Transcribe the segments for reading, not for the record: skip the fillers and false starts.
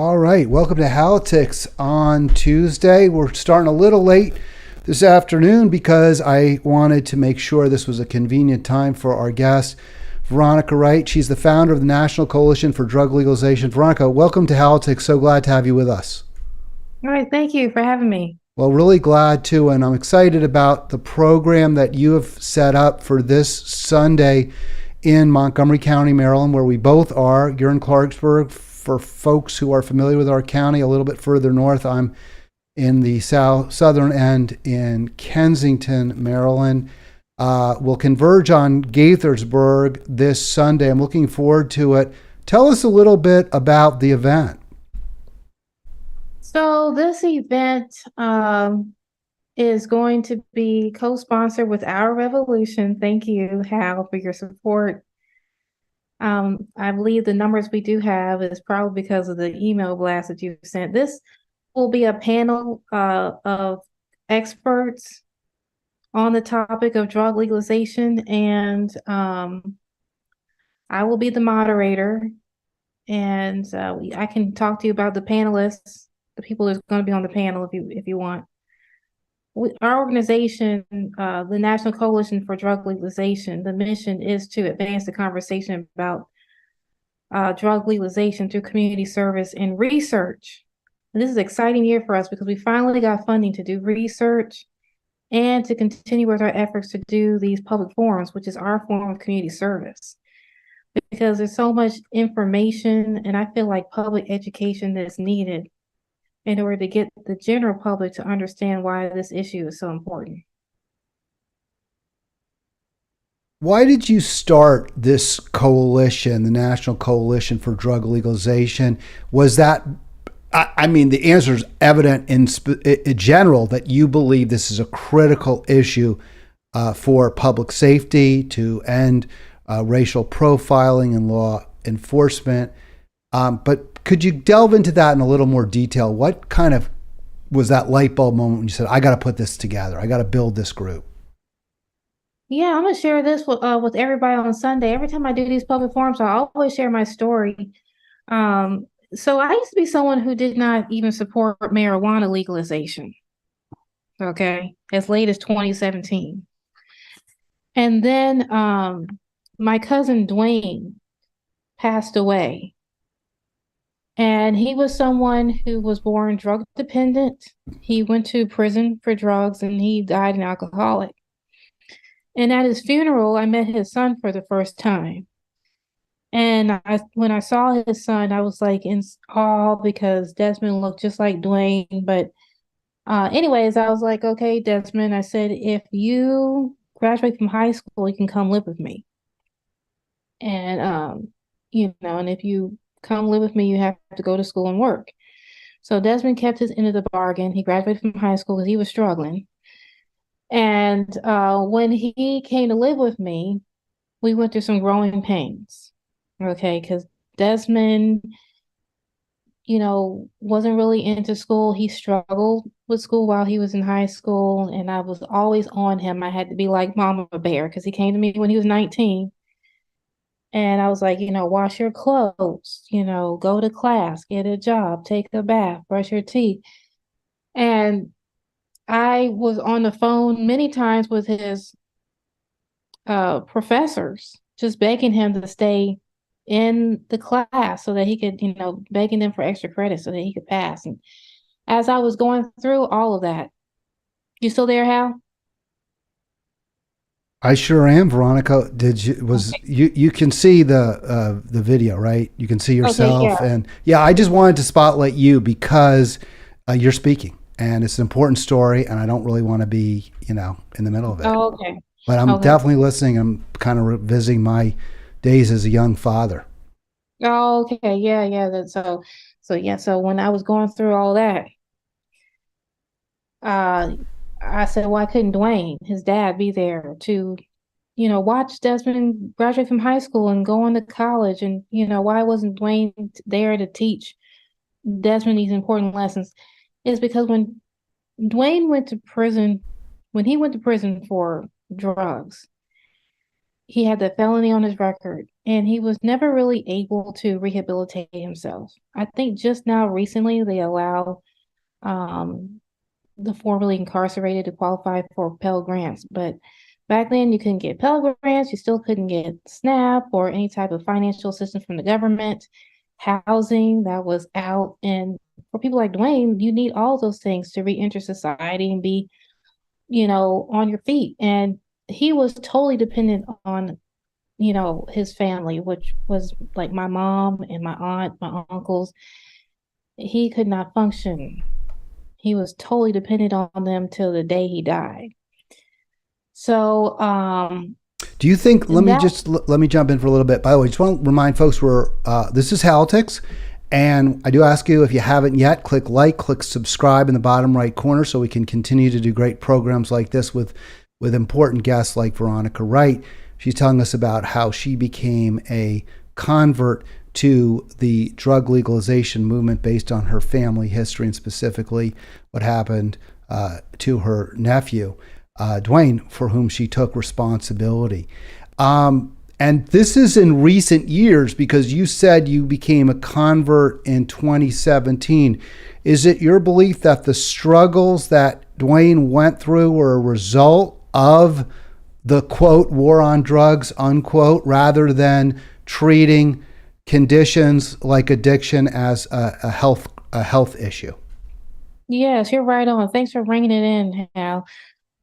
All right, welcome to Halitics on Tuesday. We're starting a little late this afternoon because I wanted to make sure this was a convenient time for our guest, Veronica Wright. She's the founder of the National Coalition for Drug Legalization. Veronica, welcome to Halitics. So glad to have you with us. All right, thank you for having me. Well, really glad to, and I'm excited about the program that you have set up for this Sunday in Montgomery County, Maryland, where we both are. You're in Clarksburg. For folks who are familiar with our county, a little bit further north, I'm in the southern end in Kensington, Maryland. We'll converge on Gaithersburg this Sunday. I'm looking forward to it. Tell us a little bit about the event. So this event is going to be co-sponsored with Our Revolution. Thank you, Hal, for your support. I believe the numbers we do have is probably because of the email blast that you sent. This will be a panel of experts on the topic of drug legalization, and I will be the moderator. And I can talk to you about the panelists, the people that's going to be on the panel if you want. Our organization, the National Coalition for Drug Legalization, the mission is to advance the conversation about drug legalization through community service and research. And this is an exciting year for us because we finally got funding to do research and to continue with our efforts to do these public forums, which is our form of community service. Because there's so much information, and I feel like public education that's needed in order to get the general public to understand why this issue is so important. Why did you start this coalition, the National Coalition for Drug Legalization? Was that, I mean, the answer is evident in general that you believe this is a critical issue for public safety, to end racial profiling and law enforcement. But could you delve into that in a little more detail? What kind of was that light bulb moment when you said, I got to put this together, I got to build this group? Yeah, I'm gonna share this with everybody on Sunday. Every time I do these public forums, I always share my story. So I used to be someone who did not even support marijuana legalization, okay, as late as 2017. And then my cousin Dwayne passed away. And he was someone who was born drug dependent. He went to prison for drugs and he died an alcoholic. And at his funeral, I met his son for the first time. And when I saw his son, I was like in awe because Desmond looked just like Dwayne. But anyways, I was like, okay, Desmond, I said, if you graduate from high school, you can come live with me. And, and if you come live with me, you have to go to school and work. So Desmond kept his end of the bargain. He graduated from high school because he was struggling. And when he came to live with me, we went through some growing pains. Okay, because Desmond, wasn't really into school. He struggled with school while he was in high school, and I was always on him. I had to be like Mama Bear because he came to me when he was 19. And I was like, wash your clothes, go to class, get a job, take a bath, brush your teeth. And I was on the phone many times with his professors, just begging him to stay in the class so that he could, begging them for extra credit so that he could pass. And as I was going through all of that, you still there, Hal? I sure am, Veronica. Okay. You can see the video, right? You can see Okay, yourself, yeah. and yeah, I just wanted to spotlight you because you're speaking, and it's an important story, and I don't really want to be, in the middle of it. Oh, okay. But I'm Okay. definitely listening. I'm kind of revisiting my days as a young father. Oh, okay. Yeah, yeah. So when I was going through all that, uh, I said, why couldn't Dwayne, his dad, be there to, watch Desmond graduate from high school and go on to college? And, why wasn't Dwayne there to teach Desmond these important lessons? Is because Dwayne went to prison, when he went to prison for drugs, he had the felony on his record. and he was never really able to rehabilitate himself. I think just now recently they allow um, the formerly incarcerated to qualify for Pell Grants, but back then you couldn't get Pell Grants, you still couldn't get SNAP or any type of financial assistance from the government. Housing that was out, and for people like Dwayne, you need all those things to re-enter society and be, on your feet. And he was totally dependent on, his family, which was like my mom and my aunt, my uncles. He could not function. He was totally dependent on them till the day he died. So, Do you think? Let and me that, just let me jump in for a little bit. By the way, just want to remind folks we're this is Halitics, and I do ask you, if you haven't yet, click like, click subscribe in the bottom right corner, so we can continue to do great programs like this with important guests like Veronica Wright. She's telling us about how she became a convert to the drug legalization movement based on her family history, and specifically what happened to her nephew, Dwayne, for whom she took responsibility. And this is in recent years, because you said you became a convert in 2017. Is it your belief that the struggles that Dwayne went through were a result of the quote war on drugs unquote, rather than treating conditions like addiction as a health issue? yes, you're right on. Thanks for bringing it in, Hal.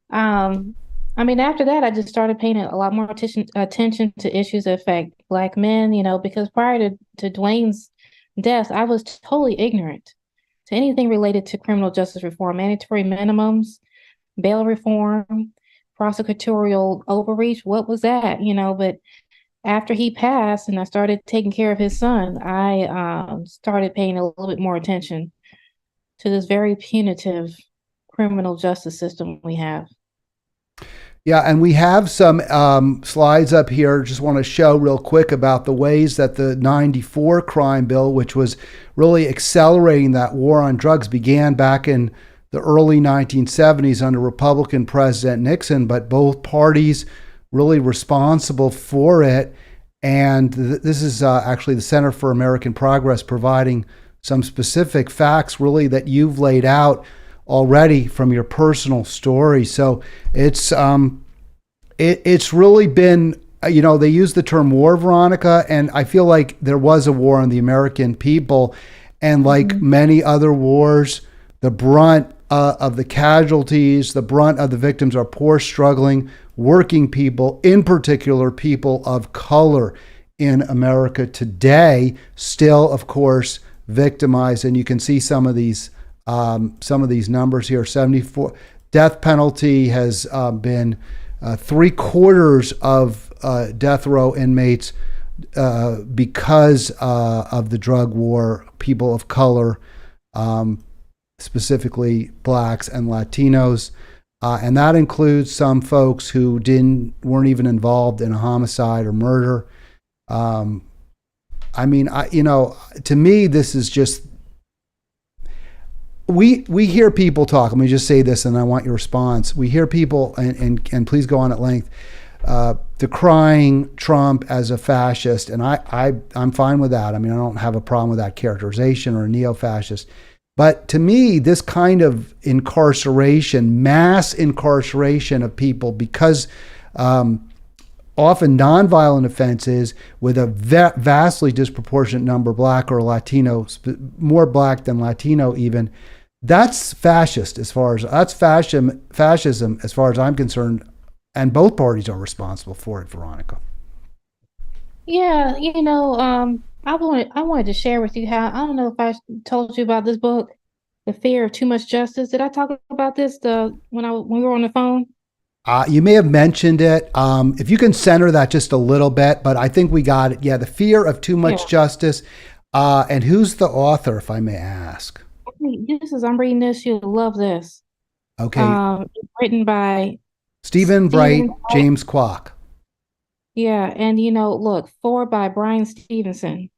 Um, I mean, after that, I just started paying a lot more attention to issues that affect Black men, because prior to Dwayne's death, I was totally ignorant to anything related to criminal justice reform, mandatory minimums, bail reform, prosecutorial overreach. What was that? But after he passed and I started taking care of his son, I started paying a little bit more attention to this very punitive criminal justice system we have. Yeah, and we have some slides up here. Just want to show real quick about the ways that the 94 crime bill, which was really accelerating that war on drugs, began back in the early 1970s under Republican President Nixon, but both parties really responsible for it. And this is actually the Center for American Progress providing some specific facts, really, that you've laid out already from your personal story. So it's really been, they use the term war, Veronica, and I feel like there was a war on the American people, and like many other wars, the brunt of the casualties, the brunt of the victims are poor, struggling, working people, in particular people of color in America today, still, of course, victimized. And you can see some of these numbers here. 74 death penalty has been 3/4 of death row inmates because of the drug war. People of color, specifically blacks and Latinos, and that includes some folks who weren't even involved in a homicide or murder. I mean, to me, this is just, we hear people talk. Let me just say this, and I want your response. We hear people, and please go on at length, decrying Trump as a fascist, and I'm fine with that. I mean, I don't have a problem with that characterization, or a neo-fascist. But to me, this kind of incarceration, mass incarceration of people, because often nonviolent offenses with a vastly disproportionate number black or Latino, more black than Latino even, that's fascism as far as I'm concerned, and both parties are responsible for it, Veronica. Yeah, I wanted to share with you how, I don't know if I told you about this book, The Fear of Too Much Justice. Did I talk about this when we were on the phone? You may have mentioned it. If you can center that just a little bit, but I think we got it. Yeah, The Fear of Too Yeah. Much Justice. And who's the author, if I may ask? I'm reading this, you'll love this. Okay, It's written by Stephen Stephen. Bright, James Kwok. Yeah, and look, forward by Brian Stevenson.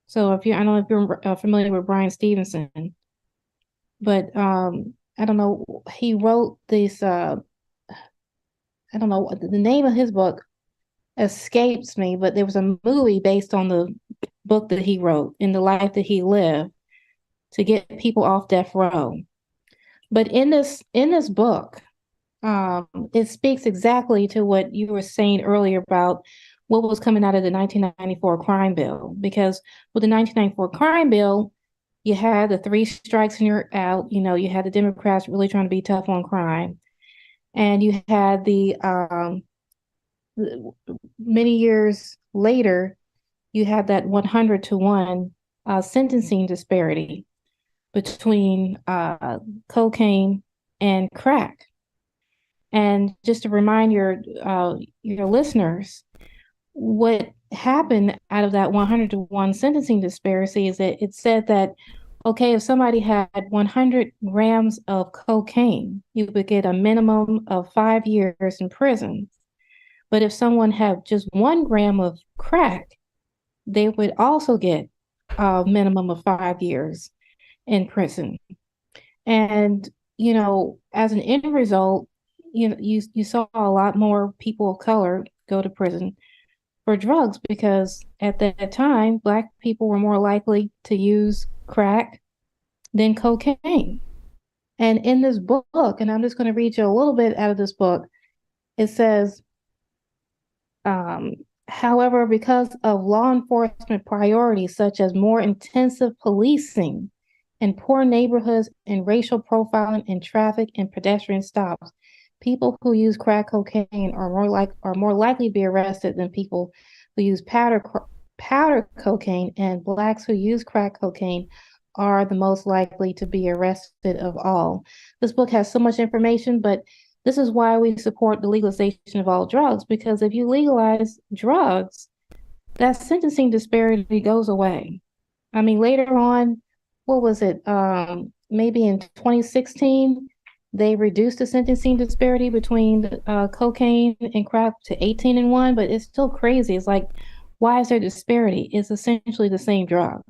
So I don't know if you're familiar with Brian Stevenson, but I don't know, he wrote this. I don't know what the name of his book escapes me, but there was a movie based on the book that he wrote and the life that he lived to get people off death row. But in this book, it speaks exactly to what you were saying earlier about what was coming out of the 1994 crime bill. Because with the 1994 crime bill, you had the three strikes and you're out. You had the Democrats really trying to be tough on crime, and you had many years later, you had that 100-to-1 sentencing disparity between cocaine and crack. And just to remind your listeners, what happened out of that 100-to-1 sentencing disparity is that it said that, okay, if somebody had 100 grams of cocaine, you would get a minimum of 5 years in prison. But if someone had just 1 gram of crack, they would also get a minimum of 5 years in prison. And, as an end result, you saw a lot more people of color go to prison for drugs because at that time, Black people were more likely to use crack than cocaine. And in this book, and I'm just going to read you a little bit out of this book, it says, however, because of law enforcement priorities such as more intensive policing in poor neighborhoods and racial profiling in traffic and pedestrian stops, people who use crack cocaine are more likely to be arrested than people who use powder cocaine, and Blacks who use crack cocaine are the most likely to be arrested of all. This book has so much information, but this is why we support the legalization of all drugs, because if you legalize drugs, that sentencing disparity goes away. I mean, later on, what was it? Maybe in 2016, they reduced the sentencing disparity between cocaine and crack to 18-1, but it's still crazy. It's like, why is there disparity? It's essentially the same drug.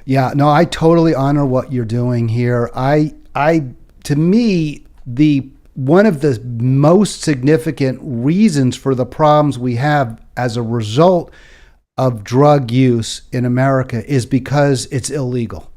Yeah, no, I totally honor what you're doing here. To me, the one of the most significant reasons for the problems we have as a result of drug use in America is because it's illegal.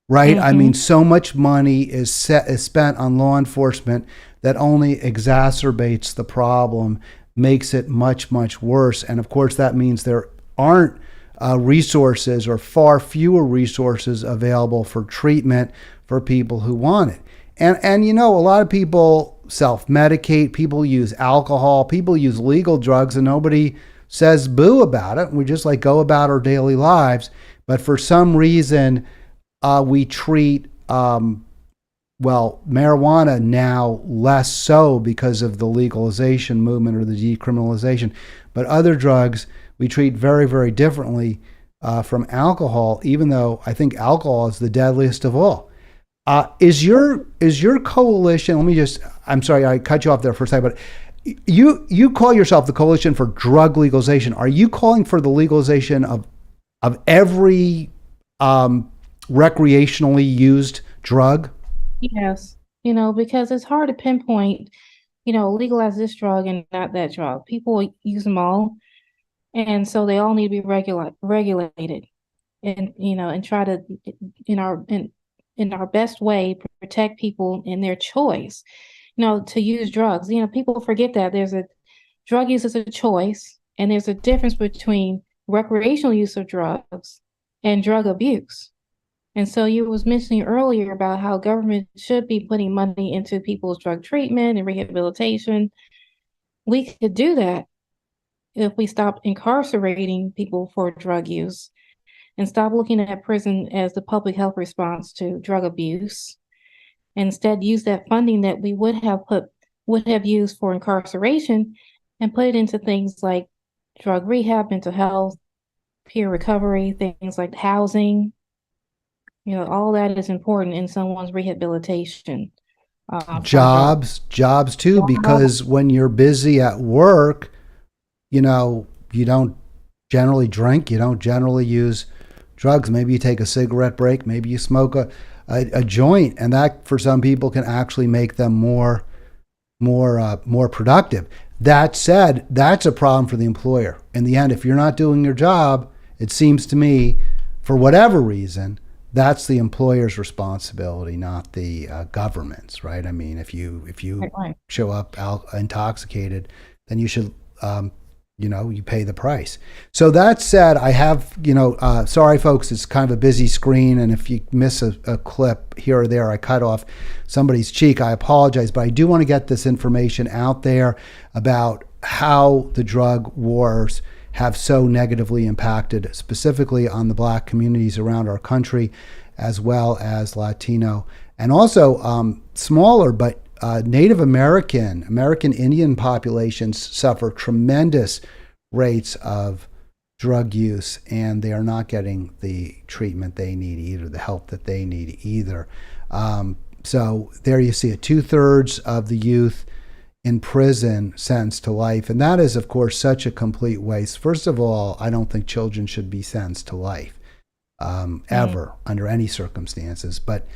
Right? I mean, so much money is spent on law enforcement that only exacerbates the problem, makes it much, much worse. And of course, that means there aren't resources or far fewer resources available for treatment for people who want it. And a lot of people self-medicate, people use alcohol, people use legal drugs, and nobody says boo about it. We just go about our daily lives. But for some reason, we treat, marijuana now less so because of the legalization movement or the decriminalization. But other drugs we treat very, very differently from alcohol, even though I think alcohol is the deadliest of all. Is your coalition, I'm sorry, I cut you off there for a second, but you call yourself the Coalition for Drug Legalization. Are you calling for the legalization of every recreationally used drug? Yes, because it's hard to pinpoint, legalize this drug and not that drug. People use them all, and so they all need to be regulated, and try to in our best way protect people in their choice, to use drugs. People forget that there's a drug use is a choice, and there's a difference between recreational use of drugs and drug abuse. And so you was mentioning earlier about how government should be putting money into people's drug treatment and rehabilitation. We could do that if we stop incarcerating people for drug use and stop looking at prison as the public health response to drug abuse. Instead, use that funding that we would have used for incarceration and put it into things like drug rehab, mental health, peer recovery, things like housing. All that is important in someone's rehabilitation. Jobs too, because when you're busy at work, you don't generally drink, you don't generally use drugs. Maybe you take a cigarette break, maybe you smoke a joint, and that for some people can actually make them more productive. That said, that's a problem for the employer. In the end, if you're not doing your job, it seems to me, for whatever reason, that's the employer's responsibility, not the government's, right? I mean, if you Right. show up intoxicated, then you should, you pay the price. So that said, I have, sorry folks, it's kind of a busy screen, and if you miss a clip here or there, I cut off somebody's cheek. I apologize, but I do want to get this information out there about how the drug wars have so negatively impacted specifically on the Black communities around our country, as well as Latino, and also smaller but Native American Indian populations suffer tremendous rates of drug use, and they are not getting the treatment they need either, the help that they need either. So there you see it, 2/3 of the youth in prison sentenced to life. And that is, of course, such a complete waste. First of all, I don't think children should be sentenced to life ever, under any circumstances. But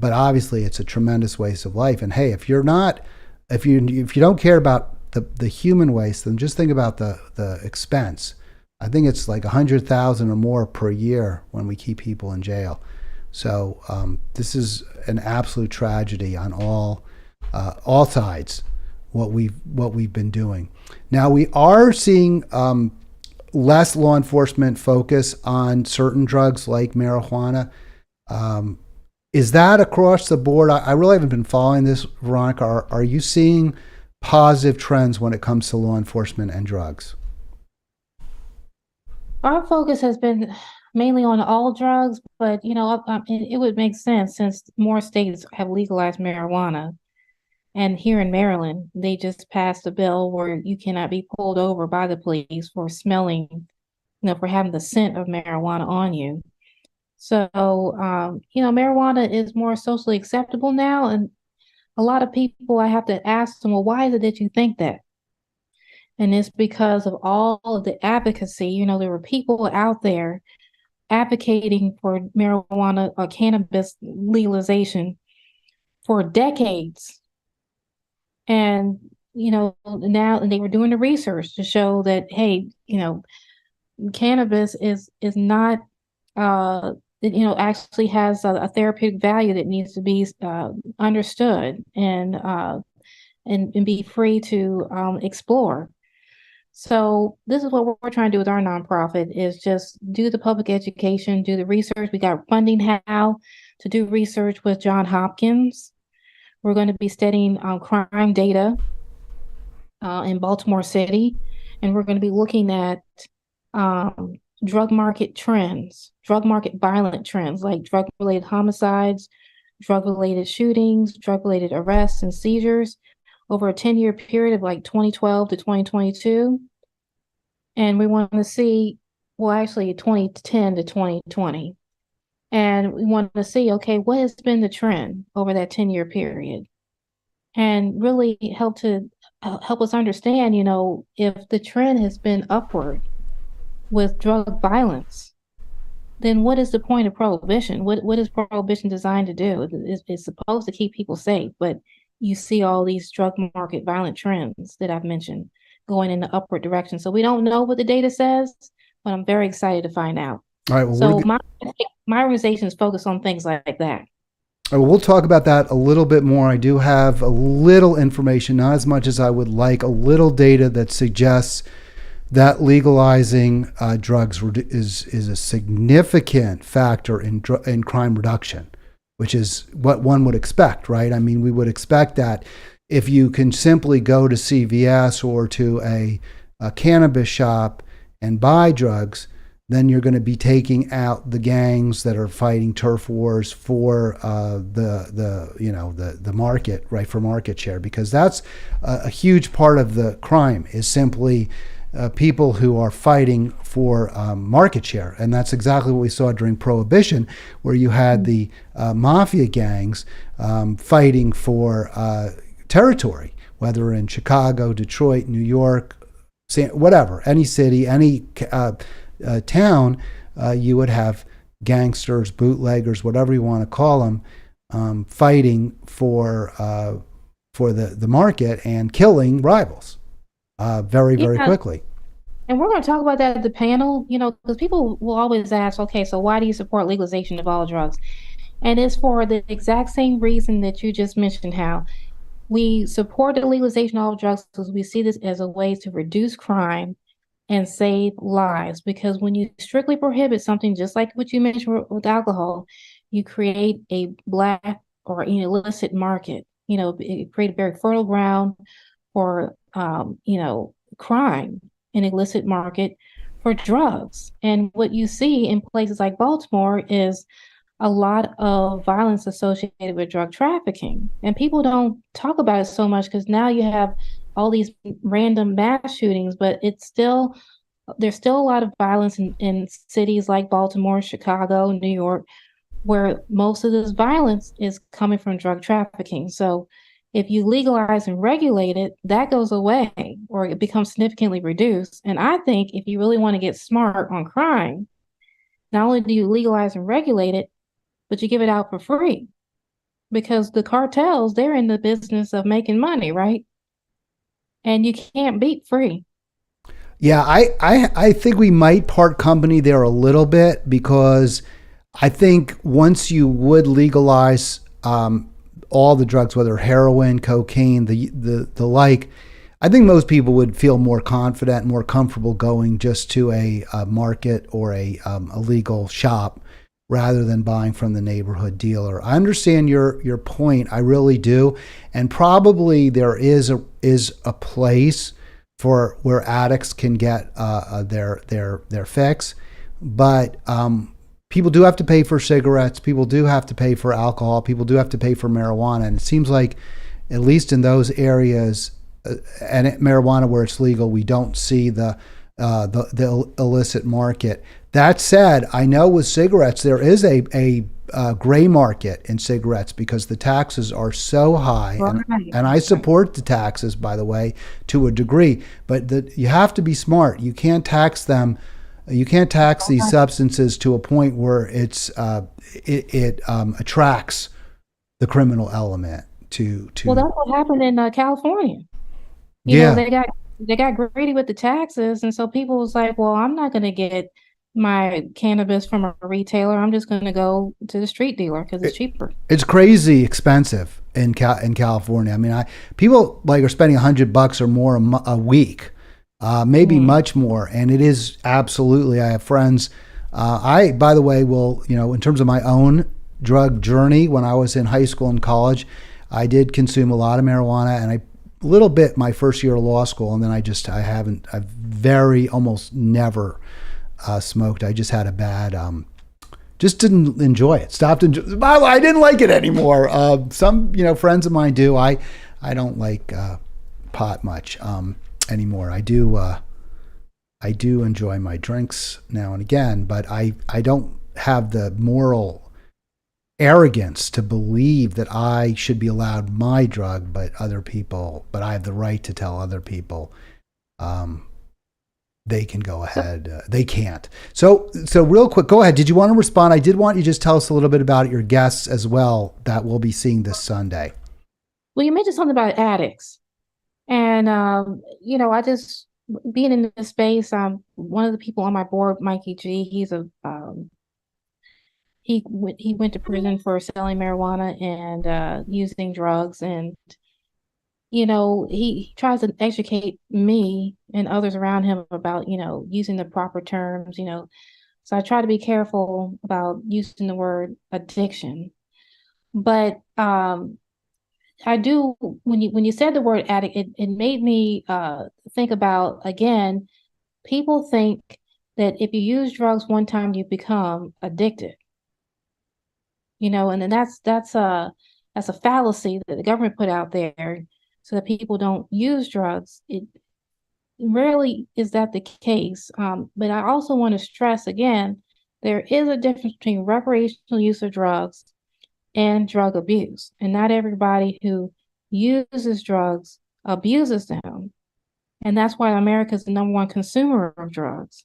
obviously it's a tremendous waste of life. And hey, if you don't care about the human waste, then just think about the expense. I think it's like 100,000 or more per year when we keep people in jail. So this is an absolute tragedy on all sides. What we've been doing. Now we are seeing less law enforcement focus on certain drugs like marijuana. Is that across the board? I really haven't been following this, Veronica. Are you seeing positive trends when it comes to law enforcement and drugs? Our focus has been mainly on all drugs, but it would make sense since more states have legalized marijuana. And here in Maryland, they just passed a bill where you cannot be pulled over by the police for smelling, for having the scent of marijuana on you. So, marijuana is more socially acceptable now. And a lot of people, I have to ask them, well, why is it that you think that? And it's because of all of the advocacy. There were people out there advocating for marijuana or cannabis legalization for decades. And, now they were doing the research to show that, hey, cannabis is not, actually has a therapeutic value that needs to be understood and be free to explore. So this is what we're trying to do with our nonprofit, is just do the public education, do the research. We got funding how to do research with Johns Hopkins. We're going to be studying crime data in Baltimore City, and we're going to be looking at drug market trends, drug market violent trends like drug-related homicides, drug-related shootings, drug-related arrests and seizures over a 10-year period of like 2012 to 2022. And we want to see, well, actually 2010 to 2020. And we want to see, okay, what has been the trend over that 10-year period? And really help us understand, if the trend has been upward with drug violence, then what is the point of prohibition? What is prohibition designed to do? It's supposed to keep people safe, but you see all these drug market violent trends that I've mentioned going in the upward direction. So we don't know what the data says, but I'm very excited to find out. All right. Well, so my organization is focused on things like that. We'll talk about that a little bit more. I do have a little information, not as much as I would like, a little data that suggests that legalizing drugs is a significant factor in crime reduction, which is what one would expect, right? I mean, we would expect that if you can simply go to CVS or to a cannabis shop and buy drugs, then you're going to be taking out the gangs that are fighting turf wars for the market, right, for market share, because that's a huge part of the crime is simply people who are fighting for market share. And that's exactly what we saw during Prohibition, where you had the mafia gangs fighting for territory, whether in Chicago, Detroit, New York, whatever, any city, any town, you would have gangsters, bootleggers, whatever you want to call them, fighting for the market and killing rivals. very, very Yeah, quickly. and we're going to talk about that at the panel, because people will always ask, okay, so why do you support legalization of all drugs? And it's for the exact same reason that you just mentioned, how we support the legalization of all drugs because we see this as a way to reduce crime and save lives. Because when you strictly prohibit something, just like what you mentioned with alcohol, you create a black or illicit market. It create a very fertile ground for crime, an illicit market for drugs. And what you see in places like Baltimore is a lot of violence associated with drug trafficking. And people don't talk about it so much because now you have all these random mass shootings, but there's still a lot of violence in cities like Baltimore, Chicago, New York, where most of this violence is coming from drug trafficking. So if you legalize and regulate it, that goes away or it becomes significantly reduced. And I think if you really want to get smart on crime, not only do you legalize and regulate it, but you give it out for free because the cartels, they're in the business of making money, right? And you can't beat free. Yeah, I think we might part company there a little bit because I think once you would legalize all the drugs, whether heroin, cocaine, the like, I think most people would feel more confident, more comfortable going just to a market or a legal shop rather than buying from the neighborhood dealer. I understand your point. I really do, and probably there is a place for where addicts can get their fix, but people do have to pay for cigarettes. People do have to pay for alcohol. People do have to pay for marijuana, and it seems like at least in those areas, and marijuana where it's legal, we don't see the illicit market. That said, I know with cigarettes there is a gray market in cigarettes because the taxes are so high, and Right. I support the taxes, by the way, to a degree. But you have to be smart. You can't tax them. You can't tax these substances to a point where it attracts the criminal element Well, to that's what happened in California. yeah. They got greedy with the taxes, and so people was like, "Well, I'm not going to get my cannabis from a retailer. I'm just going to go to the street dealer because it's cheaper." It's crazy expensive in California. I mean, people like are spending $100 or more a week, maybe Mm. much more, and it is absolutely. I have friends. I, by the way, will in terms of my own drug journey, when I was in high school and college, I did consume a lot of marijuana, and a little bit my first year of law school, and then I haven't. I've very almost never smoked. I just had a bad. Just didn't enjoy it. Stopped enjoy. I didn't like it anymore. Some friends of mine do. I don't like pot much anymore. I do enjoy my drinks now and again, but I don't have the moral arrogance to believe that I should be allowed my drug, but I have the right to tell other people they can go ahead. They can't. So real quick, go ahead. Did you want to respond? I did want you to just tell us a little bit about your guests as well that we'll be seeing this Sunday. Well, you mentioned something about addicts, and I just being in this space. One of the people on my board, Mikey G. He went to prison for selling marijuana and using drugs, and he tries to educate me and others around him about using the proper terms. So I try to be careful about using the word addiction, but I do when you said the word addict, it made me think about, again, people think that if you use drugs one time you become addicted, and then that's a fallacy that the government put out there so that people don't use drugs. It rarely is that the case. But I also want to stress again, there is a difference between recreational use of drugs and drug abuse. And not everybody who uses drugs abuses them. And that's why America is the number one consumer of drugs.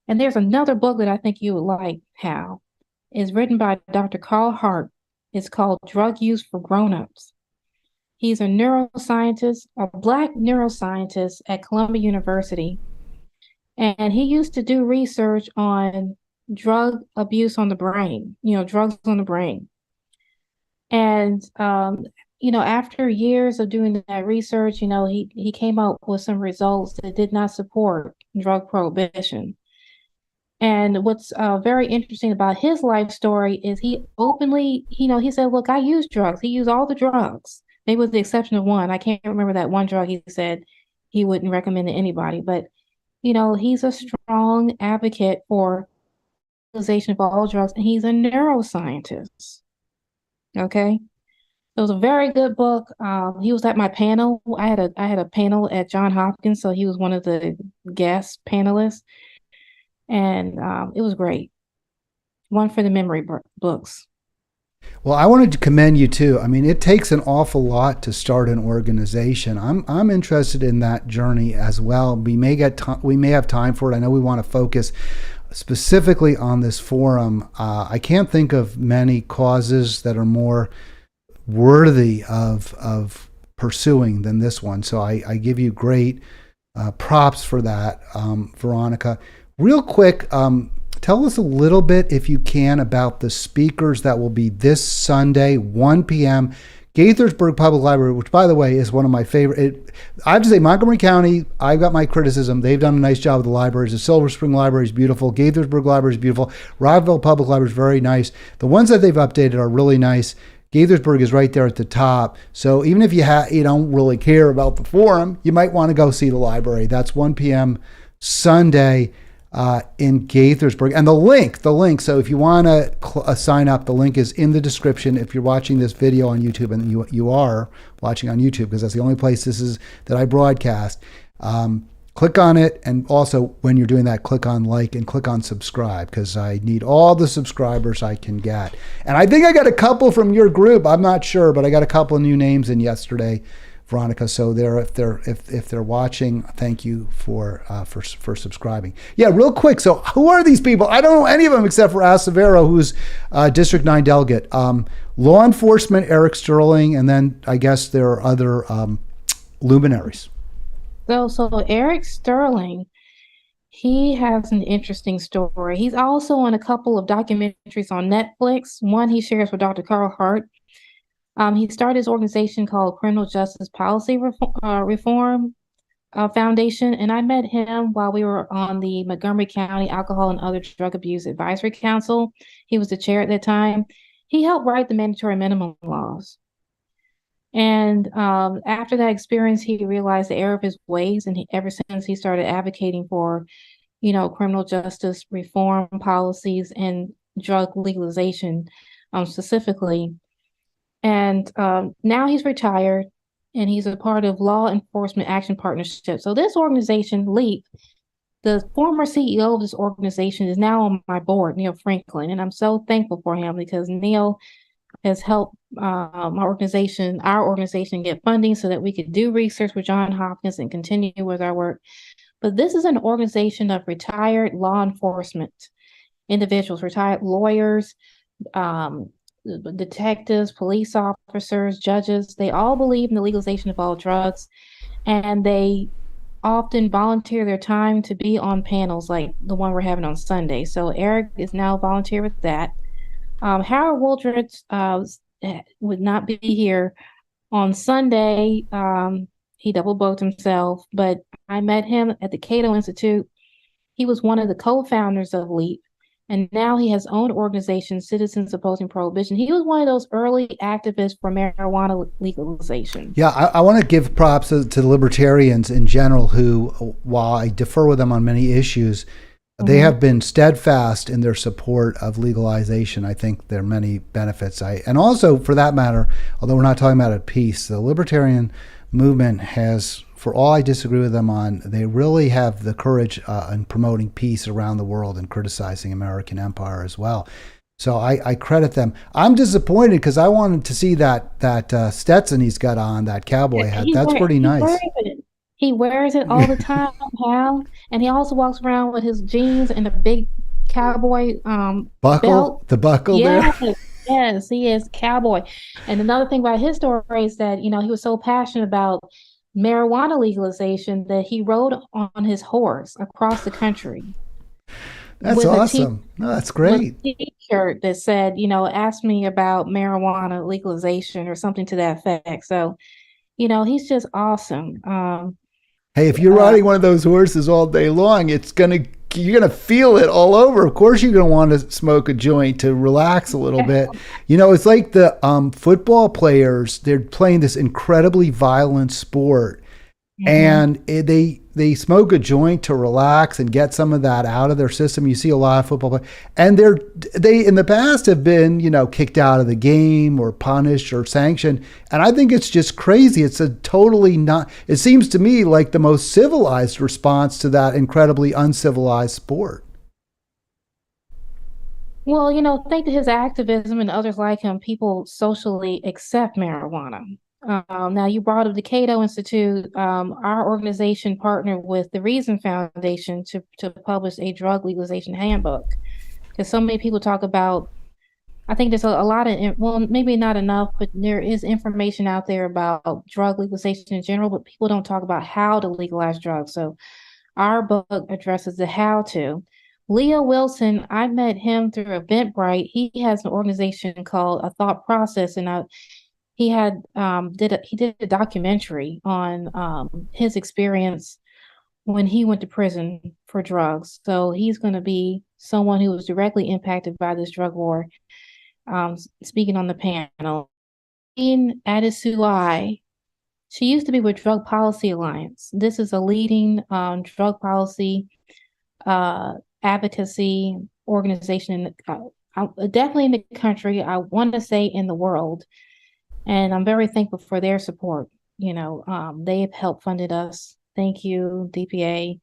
And there's another book that I think you would like, Hal. It's written by Dr. Carl Hart. It's called Drug Use for Grown-Ups. He's a neuroscientist, a Black neuroscientist at Columbia University. And he used to do research on drug abuse on the brain, drugs on the brain. And after years of doing that research, he came up with some results that did not support drug prohibition. And what's very interesting about his life story is he openly, he said, look, I use drugs. He used all the drugs, maybe with the exception of one. I can't remember that one drug he said he wouldn't recommend to anybody. But, he's a strong advocate for legalization of all drugs, and he's a neuroscientist. Okay. It was a very good book. He was at my panel. I had a panel at Johns Hopkins, so he was one of the guest panelists, and it was great. One for the memory books. Well, I wanted to commend you too. I mean, it takes an awful lot to start an organization. I'm interested in that journey as well. We may have time for it. I know we want to focus specifically on this forum. I can't think of many causes that are more worthy of pursuing than this one. So I give you great props for that, Veronica. Real quick, tell us a little bit, if you can, about the speakers that will be this Sunday, 1 p.m., Gaithersburg Public Library, which, by the way, is one of my favorite. I have to say, Montgomery County, I've got my criticism. They've done a nice job with the libraries. The Silver Spring Library is beautiful. Gaithersburg Library is beautiful. Rockville Public Library is very nice. The ones that they've updated are really nice. Gaithersburg is right there at the top. So even if you don't really care about the forum, you might want to go see the library. That's 1 p.m. Sunday in Gaithersburg. And the link. So if you want to sign up, the link is in the description. If you're watching this video on YouTube, and you are watching on YouTube, because that's the only place that I broadcast, click on it. And also, when you're doing that, click on like and click on subscribe, because I need all the subscribers I can get. And I think I got a couple from your group. I'm not sure, but I got a couple of new names in yesterday, Veronica. So if they're watching, thank you for subscribing. Yeah, real quick. So who are these people? I don't know any of them except for Acevero, who's District 9 delegate. Law enforcement, Eric Sterling, and then I guess there are other luminaries. So Eric Sterling, he has an interesting story. He's also on a couple of documentaries on Netflix. One he shares with Dr. Carl Hart. He started his organization called Criminal Justice Policy Reform Foundation, and I met him while we were on the Montgomery County Alcohol and Other Drug Abuse Advisory Council. He was the chair at that time. He helped write the mandatory minimum laws. And after that experience, he realized the error of his ways, and ever since he started advocating for, criminal justice reform policies and drug legalization specifically. And now he's retired, and he's a part of Law Enforcement Action Partnership. So this organization, LEAP, the former CEO of this organization is now on my board, Neil Franklin, and I'm so thankful for him, because Neil has helped our organization get funding so that we could do research with Johns Hopkins and continue with our work. But this is an organization of retired law enforcement individuals, retired lawyers, detectives, police officers, judges. They all believe in the legalization of all drugs, and they often volunteer their time to be on panels like the one we're having on Sunday. So Eric is now volunteer with that. Howard Wooldridge would not be here on Sunday. He double booked himself, but I met him at the Cato Institute. He was one of the co-founders of LEAP, and now he has his own organization, Citizens Opposing Prohibition. He was one of those early activists for marijuana legalization. Yeah, I want to give props to libertarians in general who, while I defer with them on many issues, they have been steadfast in their support of legalization. I think there are many benefits. And also, for that matter, although we're not talking about a peace, the libertarian movement has, for all I disagree with them on, they really have the courage in promoting peace around the world and criticizing American empire as well. So I credit them. I'm disappointed because I wanted to see that Stetson he's got on, that cowboy hat. That's pretty nice. He wears it all the time, Hal, and he also walks around with his jeans and a big cowboy buckle, belt. The buckle there. Yes, he is cowboy. And another thing about his story is that, he was so passionate about marijuana legalization that he rode on his horse across the country That's with a awesome. No, that's with great. a t-shirt that said, ask me about marijuana legalization or something to that effect. So, he's just awesome. Hey, if you're Uh, riding one of those horses all day long, you're gonna feel it all over. Of course, you're gonna want to smoke a joint to relax a little bit. It's like the football players. They're playing this incredibly violent sport, mhm. and they smoke a joint to relax and get some of that out of their system. You see a lot of football players, and they in the past have been kicked out of the game or punished or sanctioned, and I think it's just crazy. It's a totally not. It seems to me like the most civilized response to that incredibly uncivilized sport. Well, thanks to his activism and others like him, people socially accept marijuana. Now, you brought up the Cato Institute. Our organization partnered with the Reason Foundation to publish a drug legalization handbook. Because so many people talk about, I think there's a lot of, well, maybe not enough, but there is information out there about drug legalization in general, but people don't talk about how to legalize drugs. So our book addresses the how to. Leo Wilson, I met him through Eventbrite. He has an organization called A Thought Process, and he did a documentary on his experience when he went to prison for drugs. So he's going to be someone who was directly impacted by this drug war. Speaking on the panel, Jean Adesui, she used to be with Drug Policy Alliance. This is a leading drug policy uh, advocacy organization, definitely in the country. I want to say in the world, and I'm very thankful for their support. They have helped funded us. Thank you, DPA.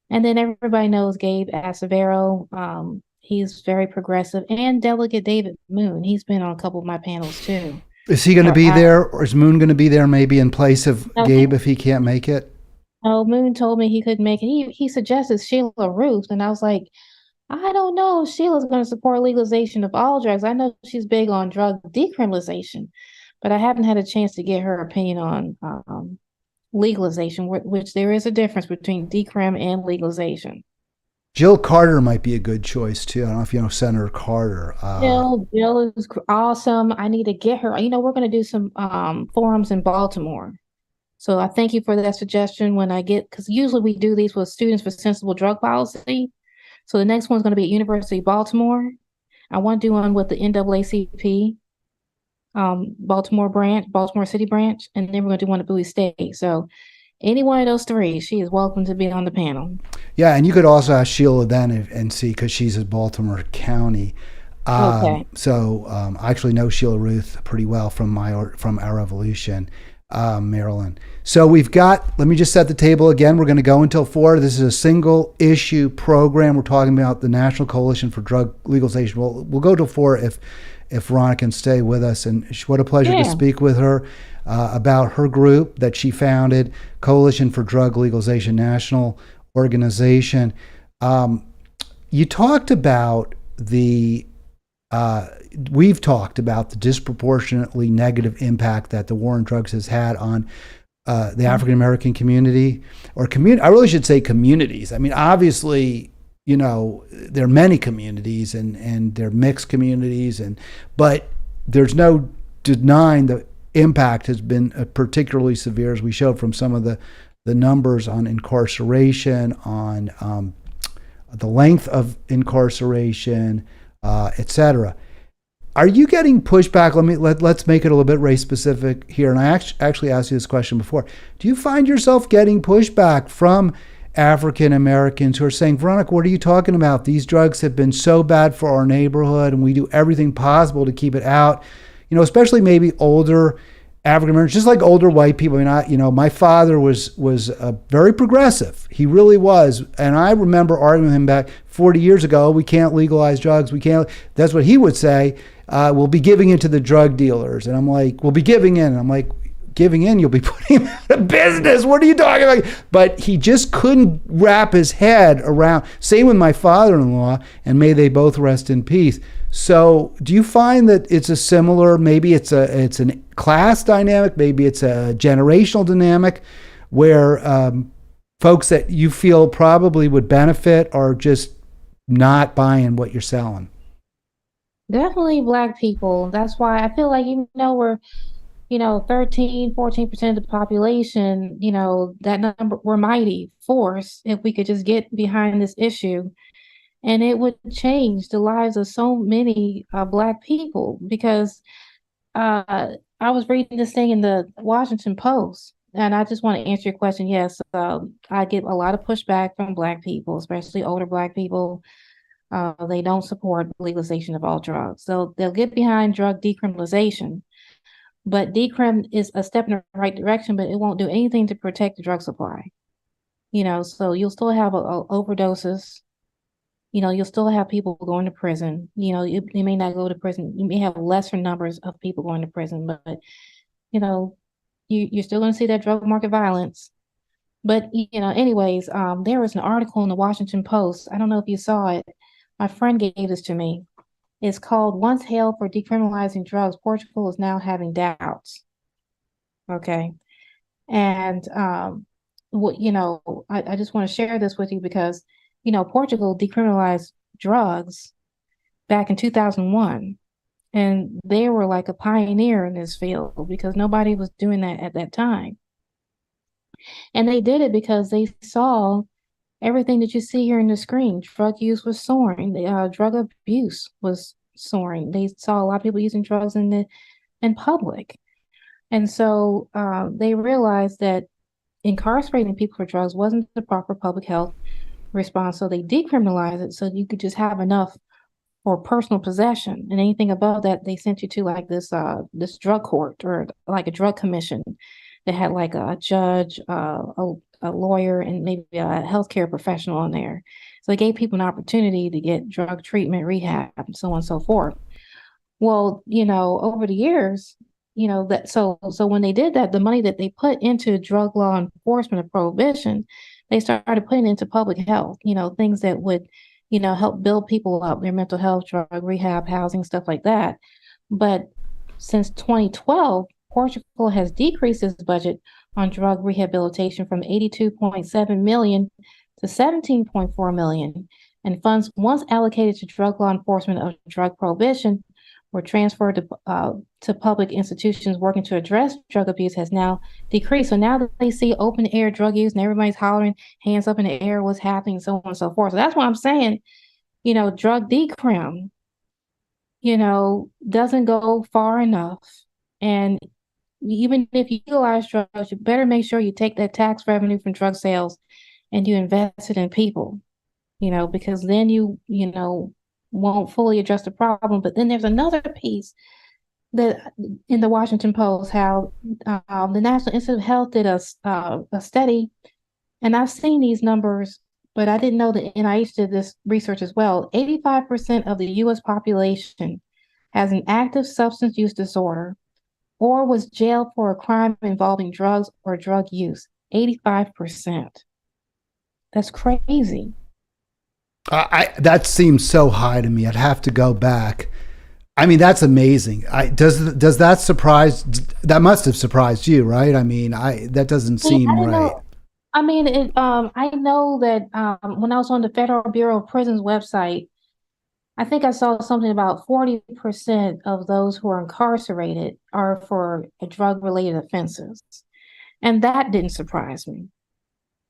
And then everybody knows Gabe Acevero. He's very progressive, and Delegate David Moon. He's been on a couple of my panels too. Is he going to For be there, or is Moon going to be there maybe in place of no, Gabe if he can't make it? no, Moon told me he couldn't make it. He suggested Sheila Ruth, and I was like, I don't know if Sheila's going to support legalization of all drugs. I know she's big on drug decriminalization, but I haven't had a chance to get her opinion on legalization, which there is a difference between decrim and legalization. Jill Carter might be a good choice too. I don't know if you know Senator Carter. Jill is awesome. I need to get her. We're going to do some forums in Baltimore. So I thank you for that suggestion when I get, because usually we do these with Students for Sensible Drug Policy. So the next one's going to be at University of Baltimore. I want to do one with the NAACP, Baltimore City branch, and then we're going to do one at Bowie State. So any one of those three, she is welcome to be on the panel. Yeah, and you could also ask Sheila then and see because she's in Baltimore County. Okay. I actually know Sheila Ruth pretty well from our Evolution, Maryland. So we've got. Let me just set the table again. We're going to go until 4. This is a single issue program. We're talking about the National Coalition for Drug Legalization. We'll go till 4 if Veronica can stay with us. And what a pleasure to Yeah. speak with her about her group that she founded, Coalition for Drug Legalization National Organization. You talked about we've talked about the disproportionately negative impact that the war on drugs has had on the African American community, or community. I really should say communities. I mean, obviously, there are many communities and they're mixed communities, but there's no denying the impact has been particularly severe, as we showed from some of the numbers on incarceration, on the length of incarceration, et cetera. Are you getting pushback? Let's make it a little bit race specific here. And I actually asked you this question before. Do you find yourself getting pushback from African Americans who are saying, Veronica, what are you talking about? These drugs have been so bad for our neighborhood, and we do everything possible to keep it out. Especially maybe older African Americans, just like older white people. I mean, my father was very progressive. He really was, and I remember arguing with him back 40 years ago. We can't legalize drugs. We can't. That's what he would say. We'll be giving in to the drug dealers, and I'm like, we'll be giving in. And I'm like, giving in, you'll be putting him out of business. What are you talking about? But he just couldn't wrap his head around. Same with my father-in-law, and may they both rest in peace. So do you find that it's a similar, maybe it's a class dynamic, maybe it's a generational dynamic, where folks that you feel probably would benefit are just not buying what you're selling? Definitely Black people. That's why I feel like even though we're, 13, 14% of the population, that number, we're mighty force if we could just get behind this issue. And it would change the lives of so many Black people because I was reading this thing in the Washington Post, and I just want to answer your question. Yes, I get a lot of pushback from Black people, especially older Black people. They don't support legalization of all drugs. So they'll get behind drug decriminalization, but decrim is a step in the right direction, but it won't do anything to protect the drug supply. So you'll still have overdoses. You'll still have people going to prison. You may not go to prison. You may have lesser numbers of people going to prison, but you're still going to see that drug market violence. But anyways, there was an article in the Washington Post. I don't know if you saw it. My friend gave this to me. It's called "Once Hailed for Decriminalizing Drugs, Portugal is Now Having Doubts." Okay. And I just want to share this with you because Portugal decriminalized drugs back in 2001, and they were like a pioneer in this field because nobody was doing that at that time. And they did it because they saw everything that you see here in the screen. Drug use was soaring. Drug abuse was soaring. They saw a lot of people using drugs in public. And so they realized that incarcerating people for drugs wasn't the proper public health response. So they decriminalized it so you could just have enough for personal possession. And anything above that, they sent you to like this drug court or like a drug commission that had like a judge, a lawyer, and maybe a healthcare professional on there. So they gave people an opportunity to get drug treatment, rehab, and so on and so forth. Well, over the years, so when they did that, the money that they put into drug law enforcement and prohibition, they started putting into public health, things that would, help build people up, their mental health, drug rehab, housing, stuff like that. But since 2012, Portugal has decreased its budget on drug rehabilitation from 82.7 million to 17.4 million, and funds once allocated to drug law enforcement of drug prohibition were transferred to public institutions working to address drug abuse has now decreased. So now that they see open air drug use and everybody's hollering, hands up in the air, what's happening, so on and so forth. So that's why I'm saying, drug decrim, doesn't go far enough. And even if you legalize drugs, you better make sure you take that tax revenue from drug sales and you invest it in people, because then you won't fully address the problem. But then there's another piece that in the Washington Post, how the National Institute of Health did a study, and I've seen these numbers, but I didn't know that NIH did this research as well. 85% of the U.S. population has an active substance use disorder or was jailed for a crime involving drugs or drug use. 85%. That's crazy. That seems so high to me. I'd have to go back. I mean, that's amazing. Does that surprise? That must have surprised you, right? I mean, that doesn't seem right. Know. I mean, I know that when I was on the Federal Bureau of Prisons website, I think I saw something about 40% of those who are incarcerated are for drug-related offenses. And that didn't surprise me.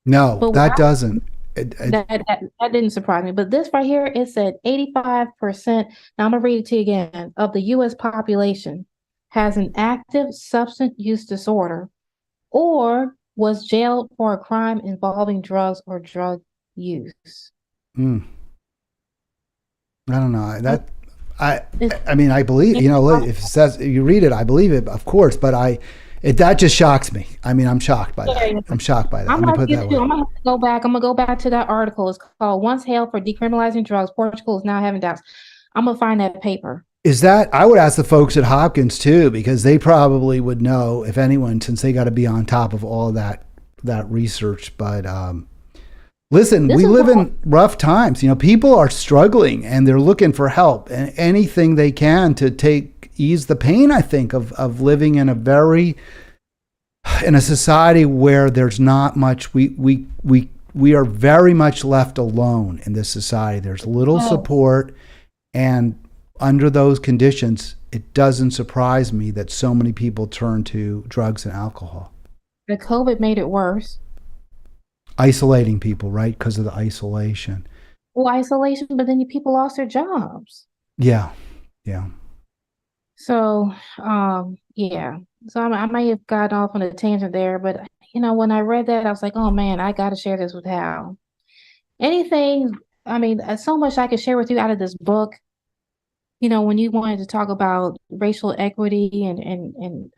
No, but that doesn't. That didn't surprise me. But this right here, it said 85%, now I'm going to read it to you again, of the U.S. population has an active substance use disorder or was jailed for a crime involving drugs or drug use. I don't know that. I mean, I believe, if it says you read it, I believe it, of course. But that just shocks me. I mean, I'm shocked by that. I'm shocked by that. I'm gonna have to go back. I'm gonna go back to that article. It's called "Once Hailed for Decriminalizing Drugs, Portugal is Now Having Doubts." I'm gonna find that paper. Is that, I would ask the folks at Hopkins too, because they probably would know, if anyone, since they got to be on top of all that research. But listen, This we is live why, in rough times. People are struggling and they're looking for help and anything they can to ease the pain, I think, of living in a society where there's not much. We are very much left alone in this society. There's little yes, support, and under those conditions, it doesn't surprise me that so many people turn to drugs and alcohol. the COVID made it worse. Isolating people, right? Because of the isolation. Well, isolation, but then people lost their jobs. Yeah. Yeah. So, yeah. So I may have gotten off on a tangent there, but when I read that, I was like, oh man, I got to share this with Hal. Anything, so much I could share with you out of this book. When you wanted to talk about racial equity and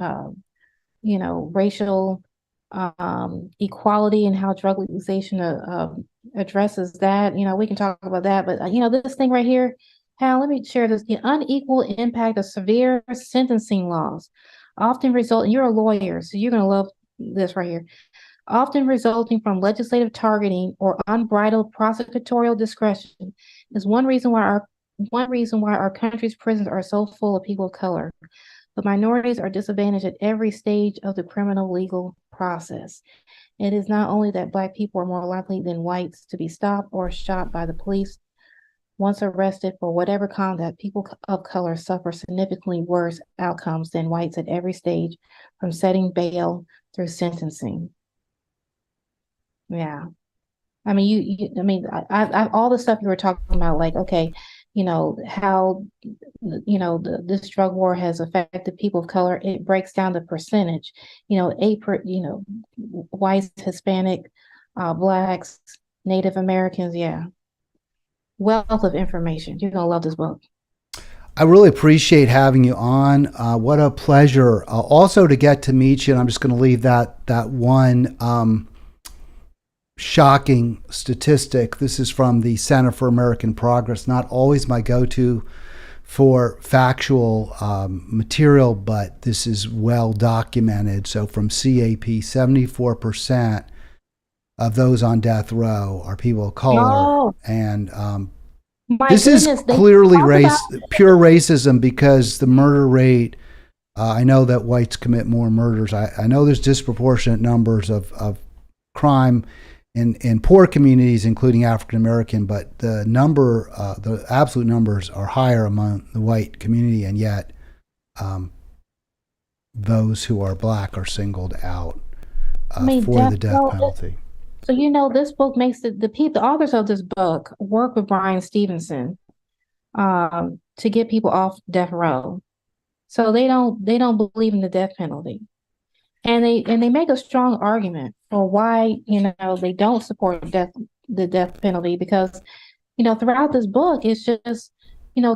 racial equality and how drug legalization addresses that. We can talk about that. But, this thing right here, Hal, let me share this. The unequal impact of severe sentencing laws often result, and you're a lawyer, so you're going to love this right here, often resulting from legislative targeting or unbridled prosecutorial discretion is one reason why our country's prisons are so full of people of color. But minorities are disadvantaged at every stage of the criminal legal process. It is not only that Black people are more likely than whites to be stopped or shot by the police. Once arrested for whatever conduct, people of color suffer significantly worse outcomes than whites at every stage, from setting bail through sentencing. Yeah. All the stuff you were talking about, like, okay, how, this drug war has affected people of color. It breaks down the percentage, whites, Hispanic, Blacks, Native Americans. Yeah. Wealth of information. You're going to love this book. I really appreciate having you on. What a pleasure. Also to get to meet you. And I'm just going to leave that one shocking statistic. This is from the Center for American Progress. Not always my go-to for factual material, but this is well documented. So from CAP, 74% of those on death row are people of color. Oh, And my this is goodness. They clearly talk about pure racism, because the murder rate, I know that whites commit more murders. I know there's disproportionate numbers of crime in poor communities, including African American, but the absolute numbers are higher among the white community, and yet those who are Black are singled out for the death penalty. So this book makes the authors of this book work with Brian Stevenson to get people off death row. So they don't believe in the death penalty. And they make a strong argument for why, they don't support the death penalty, because, throughout this book, it's just,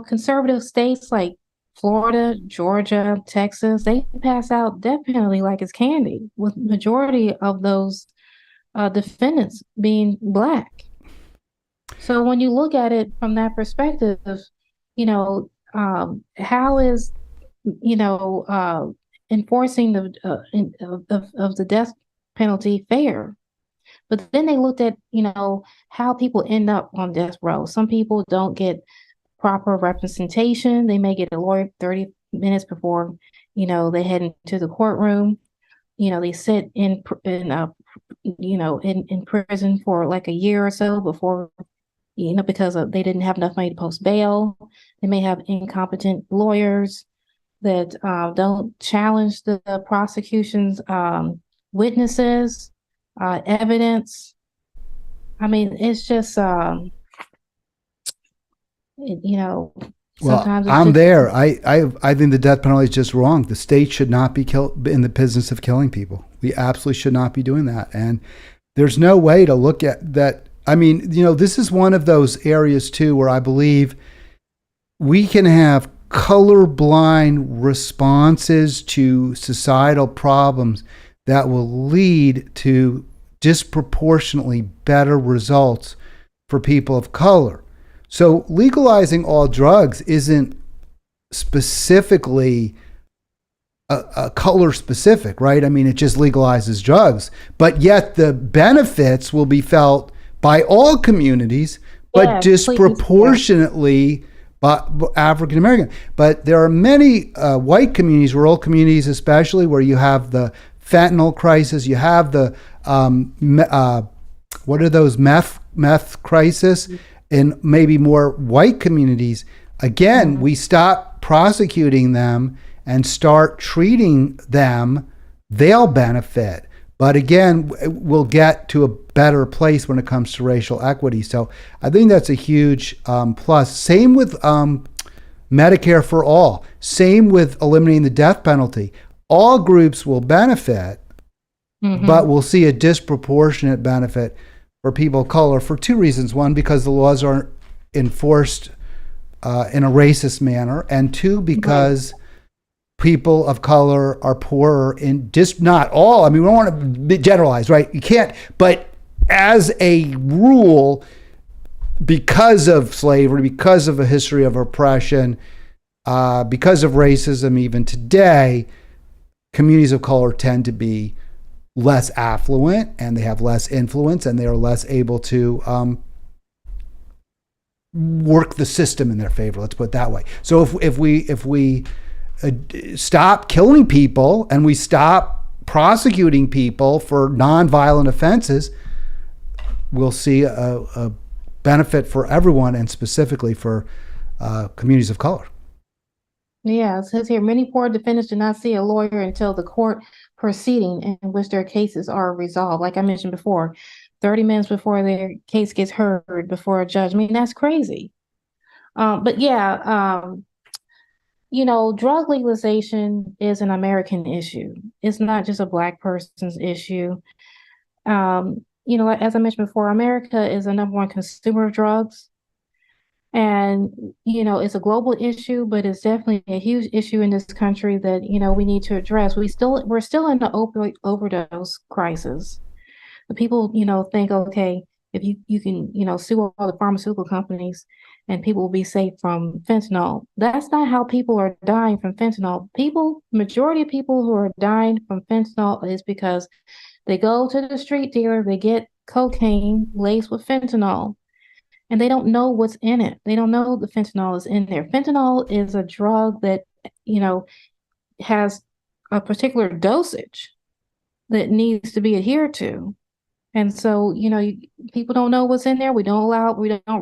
conservative states like Florida, Georgia, Texas, they pass out death penalty like it's candy, with majority of those defendants being Black. So when you look at it from that perspective, how is, enforcing of the death penalty fair? But then they looked at, how people end up on death row. Some people don't get proper representation. They may get a lawyer 30 minutes before, they head into the courtroom. They sit in prison for like a year or so before, because they didn't have enough money to post bail. They may have incompetent lawyers that don't challenge the prosecution's witnesses, evidence. It's just, Well, sometimes it's I'm just, there. I think the death penalty is just wrong. The state should not be in the business of killing people. We absolutely should not be doing that. And there's no way to look at that. This is one of those areas too where I believe we can have colorblind responses to societal problems that will lead to disproportionately better results for people of color. So legalizing all drugs isn't specifically color specific, right? I mean, it just legalizes drugs, but yet the benefits will be felt by all communities, but Yeah, disproportionately by African American. But there are many white communities, rural communities especially, where you have the fentanyl crisis, you have the what are those meth crisis, in maybe more white communities. Again, we stop prosecuting them and start treating them, they'll benefit. But again, we'll get to a better place when it comes to racial equity. So I think that's a huge plus. Same with Medicare for all. Same with eliminating the death penalty. All groups will benefit, but we'll see a disproportionate benefit for people of color for two reasons. One, because the laws aren't enforced in a racist manner. And two, because people of color are poorer in just not all. I mean, we don't want to generalize, right? You can't, but as a rule, because of slavery, because of a history of oppression, because of racism, even today, communities of color tend to be less affluent and they have less influence and they are less able to work the system in their favor. Let's put it that way. So if we stop killing people and we stop prosecuting people for nonviolent offenses, we'll see a benefit for everyone and specifically for communities of color. Yeah, it says here, many poor defendants do not see a lawyer until the court proceeding in which their cases are resolved. Like I mentioned before, 30 minutes before their case gets heard before a judge. I mean, that's crazy. But yeah, drug legalization is an American issue. It's not just a Black person's issue. As I mentioned before, America is the #1 consumer of drugs. And, it's a global issue, but it's definitely a huge issue in this country that, we need to address. We're still in the opioid overdose crisis. The people, think, okay, if you can, sue all the pharmaceutical companies and people will be safe from fentanyl. That's not how people are dying from fentanyl. Majority of people who are dying from fentanyl is because they go to the street dealer, they get cocaine laced with fentanyl, and they don't know what's in it. They don't know the fentanyl is in there. Fentanyl is a drug that, has a particular dosage that needs to be adhered to. And so, people don't know what's in there. We don't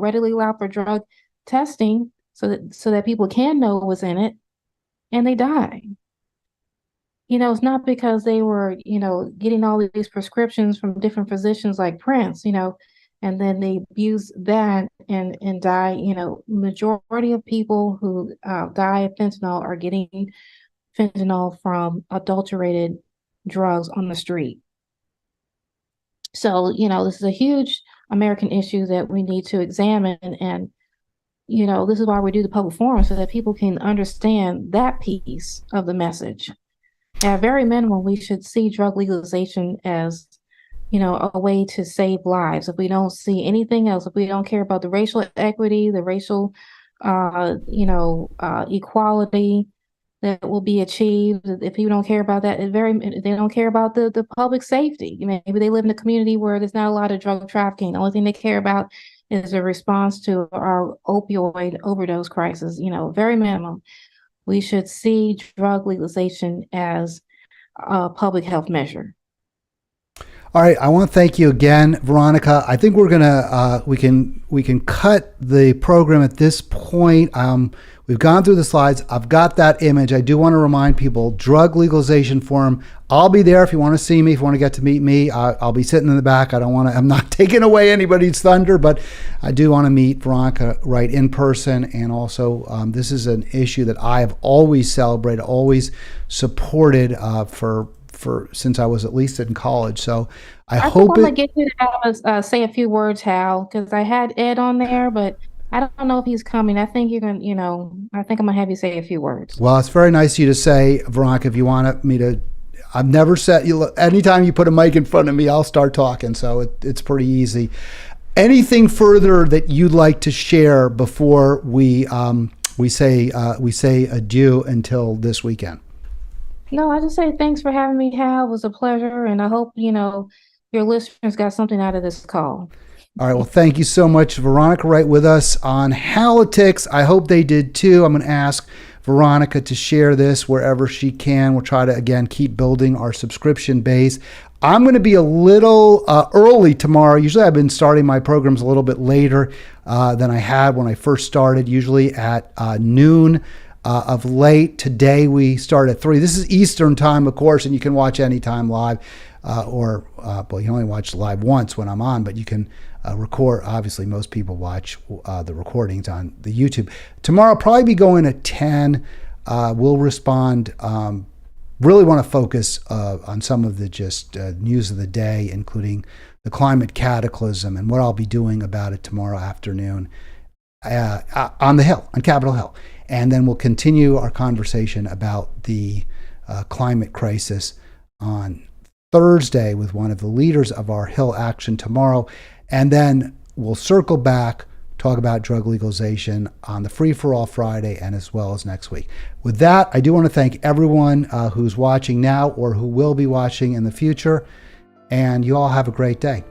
readily allow for drug testing so that people can know what's in it, and they die. It's not because they were, getting all of these prescriptions from different physicians like Prince, and then they abuse that and die. Majority of people who die of fentanyl are getting fentanyl from adulterated drugs on the street. So, this is a huge American issue that we need to examine. And, this is why we do the public forum, so that people can understand that piece of the message. At very minimum, we should see drug legalization as, a way to save lives. If we don't see anything else, if we don't care about the racial equity, the racial, equality that will be achieved, if people don't care about that, they don't care about the public safety. Maybe they live in a community where there's not a lot of drug trafficking. The only thing they care about is a response to our opioid overdose crisis. Very minimum, we should see drug legalization as a public health measure. All right, I want to thank you again, Veronica. I think we're gonna we can cut the program at this point. We've gone through the slides. I've got that image. I do want to remind people, drug legalization forum. I'll be there if you want to see me, if you want to get to meet me. I'll be sitting in the back. I'm not taking away anybody's thunder, but I do want to meet Veronica Wright in person. And also, this is an issue that I have always celebrated, always supported for since I was at least in college. So I hope want to get you to say a few words, Hal, because I had Ed on there, but I don't know if he's coming. I think you're going to, I think I'm going to have you say a few words. Well, it's very nice of you to say, Veronica, if you want me to. I've never said, anytime you put a mic in front of me, I'll start talking. So it's pretty easy. Anything further that you'd like to share before we we say adieu until this weekend. No, I just say thanks for having me, Hal. It was a pleasure, and I hope, your listeners got something out of this call. All right. Well, thank you so much, Veronica, Wright, with us on Halitics. I hope they did too. I'm going to ask Veronica to share this wherever she can. We'll try to, again, keep building our subscription base. I'm going to be a little early tomorrow. Usually I've been starting my programs a little bit later than I had when I first started, usually at noon. Of late. Today we start at 3. This is Eastern time, of course, and you can watch anytime live, well, you only watch live once when I'm on, but you can record. Obviously, most people watch the recordings on the YouTube. Tomorrow I'll probably be going at 10. We'll respond. Really want to focus on some of the just news of the day, including the climate cataclysm and what I'll be doing about it tomorrow afternoon on the Hill, on Capitol Hill. And then we'll continue our conversation about the climate crisis on Thursday with one of the leaders of our Hill Action tomorrow. And then we'll circle back, talk about drug legalization on the Free for All Friday and as well as next week. With that, I do want to thank everyone who's watching now or who will be watching in the future. And you all have a great day.